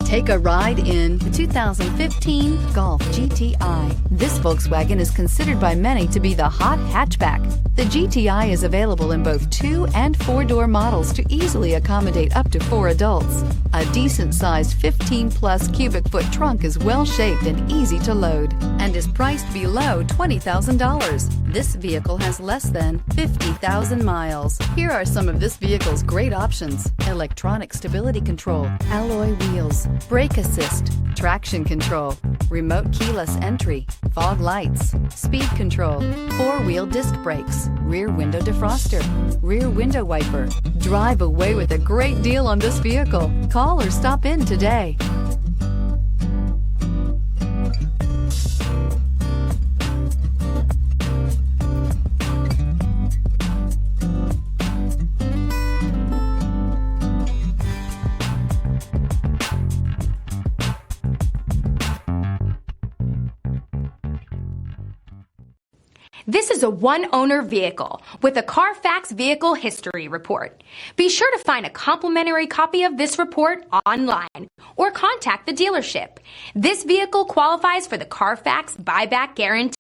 Take a ride in the 2015 Golf GTI. This Volkswagen is considered by many to be the hot hatchback. The GTI is available in both 2- and 4-door models to easily accommodate up to 4 adults. A decent-sized 15-plus cubic foot trunk is well-shaped and easy to load and is priced below $20,000. This vehicle has less than 50,000 miles. Here are some of this vehicle's great options: electronic stability control, alloy wheels, brake assist, traction control, remote keyless entry, fog lights, speed control, 4-wheel disc brakes, rear window defroster, rear window wiper. Drive away with a great deal on this vehicle. Call or stop in today. This is a one-owner vehicle with a Carfax Vehicle History Report. Be sure to find a complimentary copy of this report online or contact the dealership. This vehicle qualifies for the Carfax Buyback Guarantee.